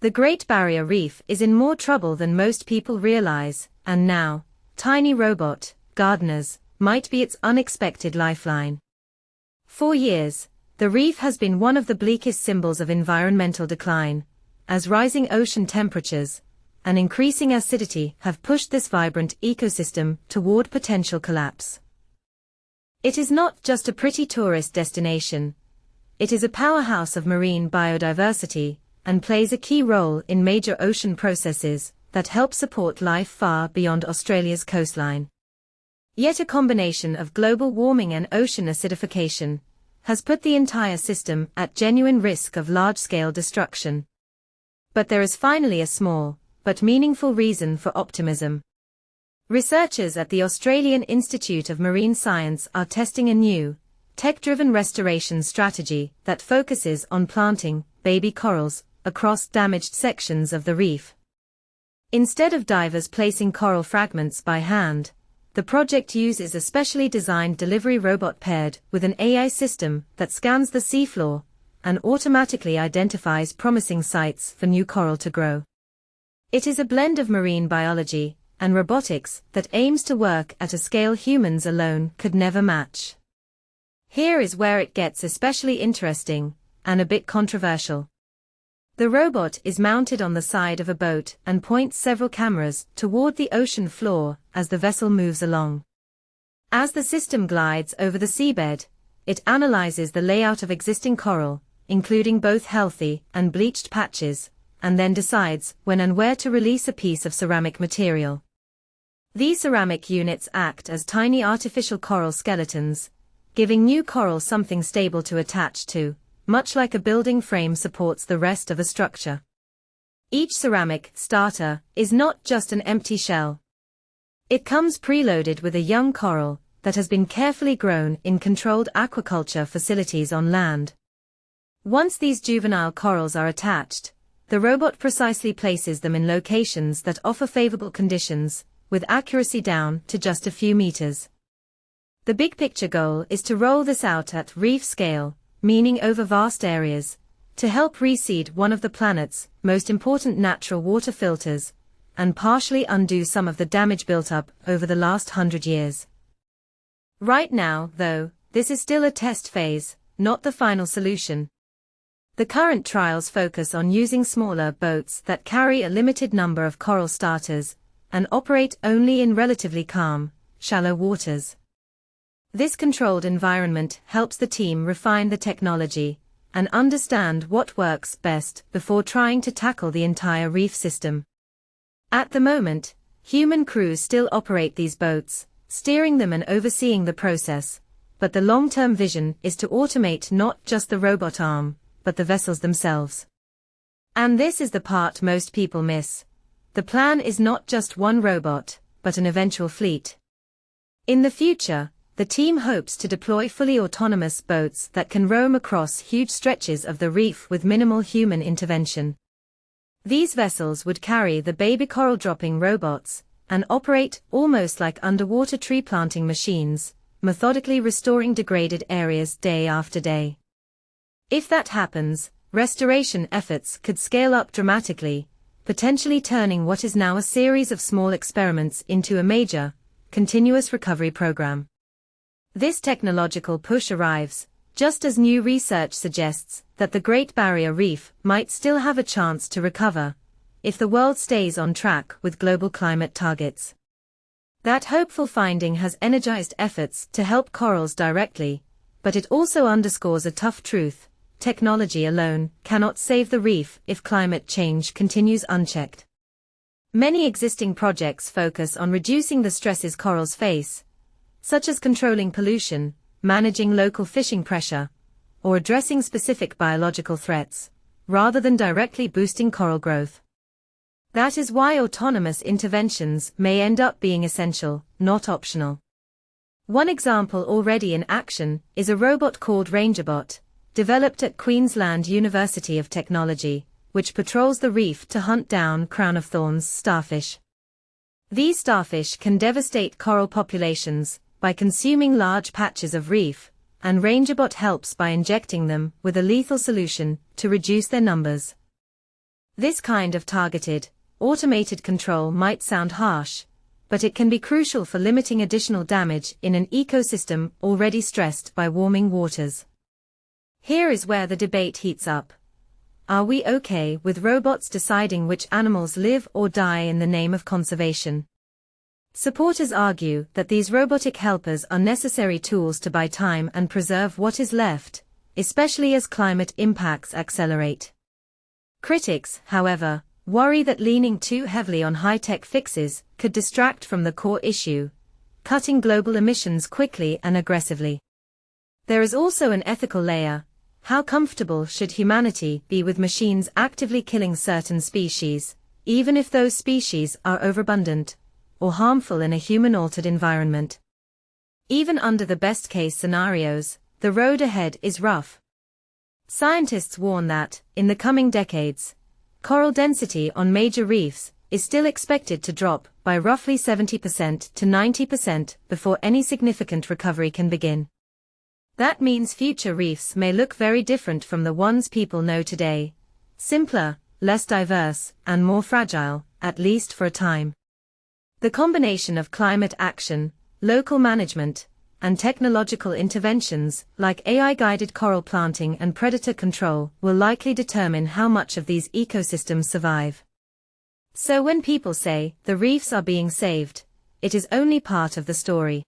The Great Barrier Reef is in more trouble than most people realize, and now, tiny robot gardeners might be its unexpected lifeline. For years, the reef has been one of the bleakest symbols of environmental decline, as rising ocean temperatures and increasing acidity have pushed this vibrant ecosystem toward potential collapse. It is not just a pretty tourist destination. It is a powerhouse of marine biodiversity and plays a key role in major ocean processes that help support life far beyond Australia's coastline. Yet a combination of global warming and ocean acidification has put the entire system at genuine risk of large-scale destruction. But there is finally a small, but meaningful reason for optimism. Researchers at the Australian Institute of Marine Science are testing a new, tech-driven restoration strategy that focuses on planting baby corals across damaged sections of the reef. Instead of divers placing coral fragments by hand, the project uses a specially designed delivery robot paired with an AI system that scans the seafloor and automatically identifies promising sites for new coral to grow. It is a blend of marine biology and robotics that aims to work at a scale humans alone could never match. Here is where it gets especially interesting and a bit controversial. The robot is mounted on the side of a boat and points several cameras toward the ocean floor as the vessel moves along. As the system glides over the seabed, it analyzes the layout of existing coral, including both healthy and bleached patches, and then decides when and where to release a piece of ceramic material. These ceramic units act as tiny artificial coral skeletons, giving new coral something stable to attach to, much like a building frame supports the rest of a structure. Each ceramic starter is not just an empty shell. It comes preloaded with a young coral that has been carefully grown in controlled aquaculture facilities on land. Once these juvenile corals are attached, the robot precisely places them in locations that offer favorable conditions, with accuracy down to just a few meters. The big picture goal is to roll this out at reef scale, meaning over vast areas, to help reseed one of the planet's most important natural water filters, and partially undo some of the damage built up over the last 100 years. Right now, though, this is still a test phase, not the final solution. The current trials focus on using smaller boats that carry a limited number of coral starters, and operate only in relatively calm, shallow waters. This controlled environment helps the team refine the technology and understand what works best before trying to tackle the entire reef system. At the moment, human crews still operate these boats, steering them and overseeing the process, but the long-term vision is to automate not just the robot arm, but the vessels themselves. And this is the part most people miss. The plan is not just one robot, but an eventual fleet. In the future, the team hopes to deploy fully autonomous boats that can roam across huge stretches of the reef with minimal human intervention. These vessels would carry the baby coral dropping robots and operate almost like underwater tree planting machines, methodically restoring degraded areas day after day. If that happens, restoration efforts could scale up dramatically, potentially turning what is now a series of small experiments into a major, continuous recovery program. This technological push arrives just as new research suggests that the Great Barrier Reef might still have a chance to recover if the world stays on track with global climate targets. That hopeful finding has energized efforts to help corals directly, but it also underscores a tough truth: technology alone cannot save the reef if climate change continues unchecked. Many existing projects focus on reducing the stresses corals face, such as controlling pollution, managing local fishing pressure, or addressing specific biological threats, rather than directly boosting coral growth. That is why autonomous interventions may end up being essential, not optional. One example already in action is a robot called RangerBot, developed at Queensland University of Technology, which patrols the reef to hunt down crown-of-thorns starfish. These starfish can devastate coral populations by consuming large patches of reef, and RangerBot helps by injecting them with a lethal solution to reduce their numbers. This kind of targeted, automated control might sound harsh, but it can be crucial for limiting additional damage in an ecosystem already stressed by warming waters. Here is where the debate heats up. Are we okay with robots deciding which animals live or die in the name of conservation? Supporters argue that these robotic helpers are necessary tools to buy time and preserve what is left, especially as climate impacts accelerate. Critics, however, worry that leaning too heavily on high-tech fixes could distract from the core issue, cutting global emissions quickly and aggressively. There is also an ethical layer. How comfortable should humanity be with machines actively killing certain species, even if those species are overabundant or harmful in a human-altered environment? Even under the best-case scenarios, the road ahead is rough. Scientists warn that, in the coming decades, coral density on major reefs is still expected to drop by roughly 70% to 90% before any significant recovery can begin. That means future reefs may look very different from the ones people know today, simpler, less diverse, and more fragile, at least for a time. The combination of climate action, local management, and technological interventions, like AI-guided coral planting and predator control, will likely determine how much of these ecosystems survive. So when people say the reefs are being saved, it is only part of the story.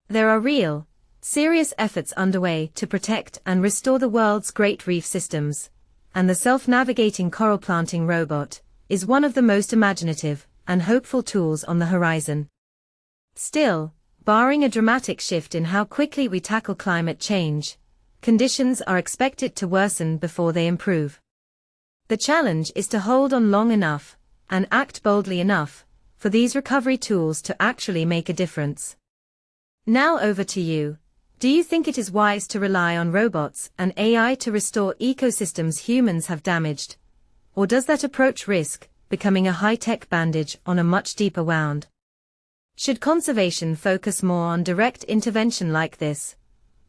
There are real, serious efforts underway to protect and restore the world's great reef systems, and the self-navigating coral planting robot is one of the most imaginative and hopeful tools on the horizon. Still, barring a dramatic shift in how quickly we tackle climate change, conditions are expected to worsen before they improve. The challenge is to hold on long enough, and act boldly enough, for these recovery tools to actually make a difference. Now over to you. Do you think it is wise to rely on robots and AI to restore ecosystems humans have damaged? Or does that approach risk becoming a high-tech bandage on a much deeper wound? Should conservation focus more on direct intervention like this,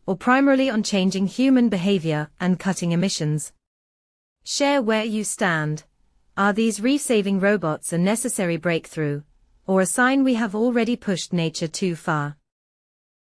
or primarily on changing human behavior and cutting emissions? Share where you stand. Are these reef-saving robots a necessary breakthrough, or a sign we have already pushed nature too far?